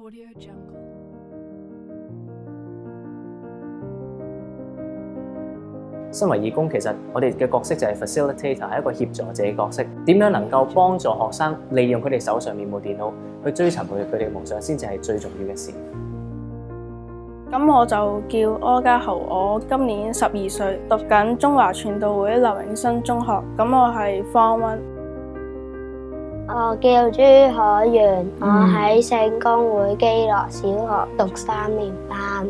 Audio Jungle。身為義工，其實我哋嘅角色就係 facilitator，係一個協助者嘅角色。點樣能夠幫助學生利用佢哋手上面部電腦去追尋佢哋嘅夢想，先至係最重要嘅事。咁我就叫柯家豪，我今年12歲，讀緊中華傳道會劉永新中學。咁我係 Form 1。我叫朱可源，我喺聖公會基樂小學讀3年班。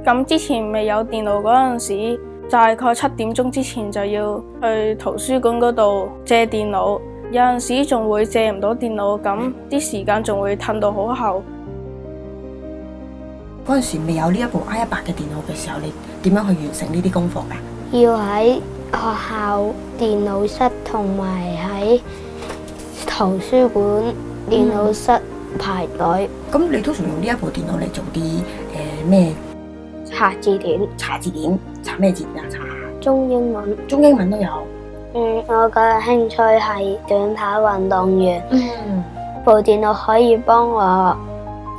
咁之前未有電腦嗰陣時，大概7點鐘之前就要去圖書館嗰度借電腦，有陣時仲會借唔到電腦，咁啲時間仲會褪到好後。嗰陣時未有呢一部 I100嘅電腦嘅時候，你點樣去完成呢啲功課㗎？要喺學校電腦室同埋喺圖書館電腦室排隊。咁你通常用呢一部電腦嚟做啲咩？查字典。查字典，查咩字典啊？查中英文。中英文都有。我嘅興趣係短跑運動員。部電腦可以幫我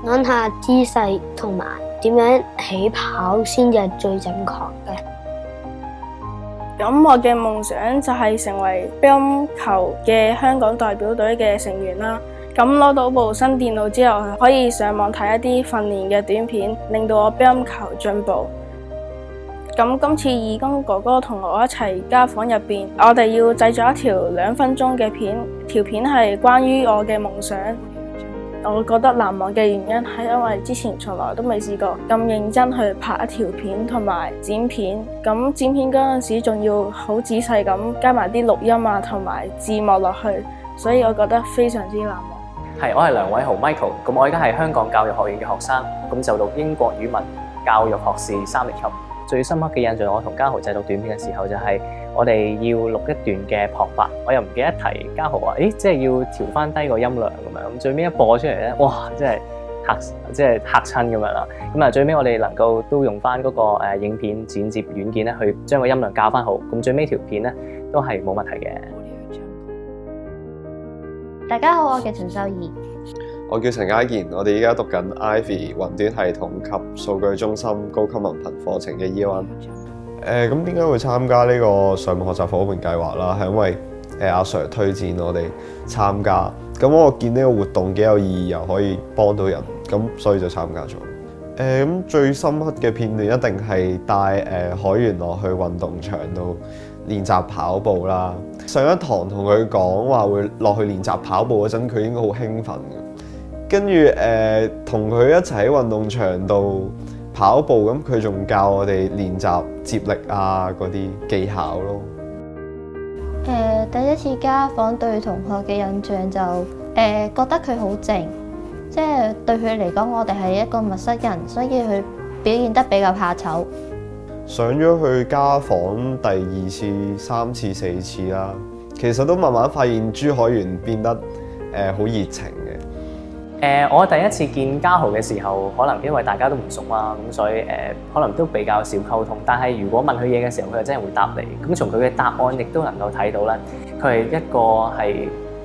諗下姿勢同埋點樣起跑先至係最正確嘅。咁我嘅夢想就係成為乒乓球嘅香港代表隊嘅成員啦。咁攞到部新電腦之後，可以上網睇一啲訓練嘅短片，令到我乒乓球進步。咁今次義工哥哥同我一齊家訪入邊，我哋要製作一條2分鐘嘅片，條片係關於我嘅夢想。我覺得難忘嘅原因係因為之前從來都未試過咁認真去拍一條片同埋剪片。咁剪片嗰陣時仲要好仔細咁加埋啲錄音啊同埋字幕落去，所以我覺得非常之難忘。係，我係梁偉豪 Michael，咁我而家係香港教育學院嘅學生，咁就讀英國語文教育學士3年級。最深刻嘅印象，我同家豪製作短片嘅時候，就係我哋要錄一段嘅旁白，我又唔記得提家豪話，即係要調翻低個音量咁樣。咁最尾一播出嚟咧，哇！真係嚇親咁樣啦。咁啊，最尾我哋能夠都用翻嗰個影片剪接軟件咧，去將個音量校翻好。咁最尾條片咧都係冇問題嘅。大家好，我叫陳秀儀。我叫陳家健，我哋依家讀緊 Ivy 雲端系統及數據中心高級文憑課程嘅 Year 1。咁點解會參加呢個上網學習伙伴計劃啦？係因為阿 Sir 推薦我哋參加，咁我見呢個活動幾有意義，又可以幫到人，咁所以就參加咗。咁最深刻嘅片段一定係帶海源落去運動場度練習跑步啦。上一堂同佢講話會落去練習跑步嗰陣，佢應該好興奮嘅。跟住同佢一齊喺運動場度跑步，咁佢仲教我哋練習接力啊嗰啲技巧咯。第一次家訪對同學嘅印象就覺得佢好靜，即係對佢嚟講，我哋係一個陌生人，所以佢表現得比較怕醜。上咗去家訪第2次、3次、4次啦，其實都慢慢發現朱海源變得好熱情嘅。我第一次見家豪嘅時候，可能因為大家都唔熟啦，咁所以可能都比較少溝通。但係如果問佢嘢嘅時候，佢係真係會答你。咁從佢嘅答案亦都能夠睇到咧，佢係一個係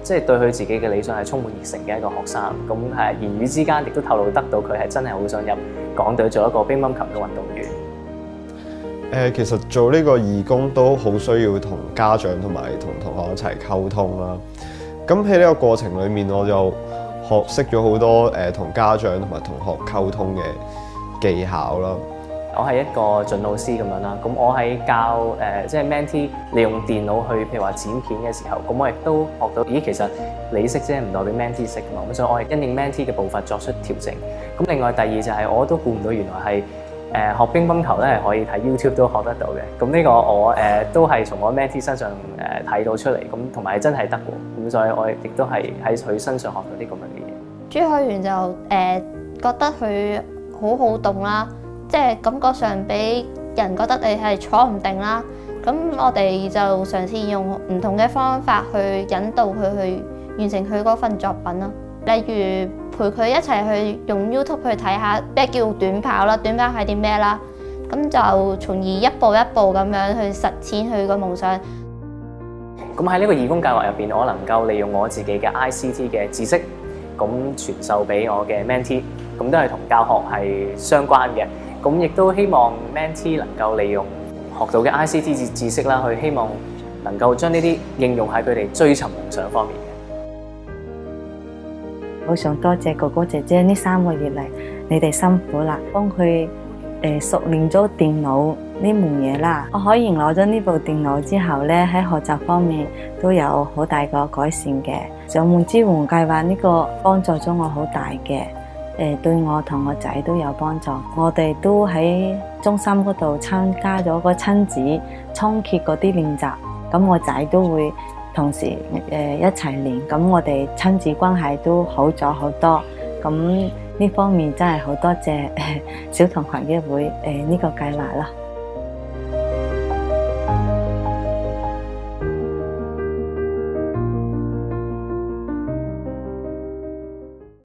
即係對佢自己嘅理想係充滿熱誠嘅一個學生。咁係言語之間亦都透露得到佢係真係好想入港隊做一個乒乓球嘅運動員。其實做呢個義工都好需要同家長同埋同同學一齊溝通啦。咁喺呢個過程裡面，我就學識咗好多同家長同埋同學溝通嘅技巧啦。我係一個準老師咁樣啦，咁我喺教即係 Mentee 利用電腦去譬如話剪片嘅時候，咁我亦都學到，其實你識啫，唔代表 Mentee 識㗎嘛。咁所以我係因應 Mentee 嘅步伐作出調整。咁另外第二就係我都估唔到原來係學乒乓球咧係可以睇 YouTube 都學得到嘅。咁呢個我都係從我 Mentee 身上睇到出嚟，咁同埋真係得喎。咁所以我亦都係喺佢身上學到啲咁樣嘅嘢。朱海源就覺得佢好好動啦，即係感覺上俾人覺得你係坐唔定啦。咁我哋就嘗試用唔同嘅方法去引導佢去完成佢嗰份作品啦。例如陪佢一齊去用 YouTube 去睇下咩叫短跑啦，短跑係啲咩啦。咁就從而一步一步咁樣去實踐佢個夢想。咁喺呢個義工計劃入邊，我能夠利用我自己嘅 ICT 嘅知識，咁傳授俾我嘅 Mentee，咁都係同教學係相關嘅。咁亦都希望 Mentee 能夠利用學到嘅 ICT 知識啦，去希望能夠將呢啲應用喺佢哋追尋夢想方面嘅。好想多謝哥哥姐姐呢3個月嚟，你哋辛苦啦，幫佢熟練咗電腦呢門嘢啦。我可以攞咗呢部電腦之後咧，喺學習方面都有好大個改善嘅。上門支援計劃呢個幫助咗我好大嘅，對我同我仔都有幫助。我哋都喺中心嗰度參加咗個親子倉頡嗰啲練習，咁我仔都會同時一齊練，咁我哋親子關係都好咗好多。咁呢方面真係好多謝小童群益會呢個計劃啦。